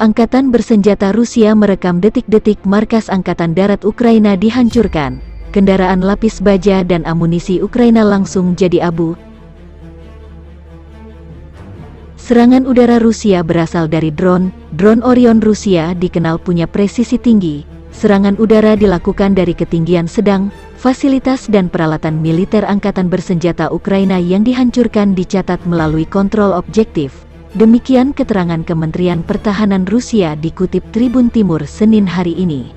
Angkatan bersenjata Rusia merekam detik-detik markas Angkatan Darat Ukraina dihancurkan. Kendaraan lapis baja dan amunisi Ukraina langsung jadi abu. Serangan udara Rusia berasal dari drone. Drone Orion Rusia dikenal punya presisi tinggi. Serangan udara dilakukan dari ketinggian sedang. Fasilitas dan peralatan militer Angkatan bersenjata Ukraina yang dihancurkan dicatat melalui kontrol objektif. Demikian keterangan Kementerian Pertahanan Rusia dikutip Tribun Timur Senin hari ini.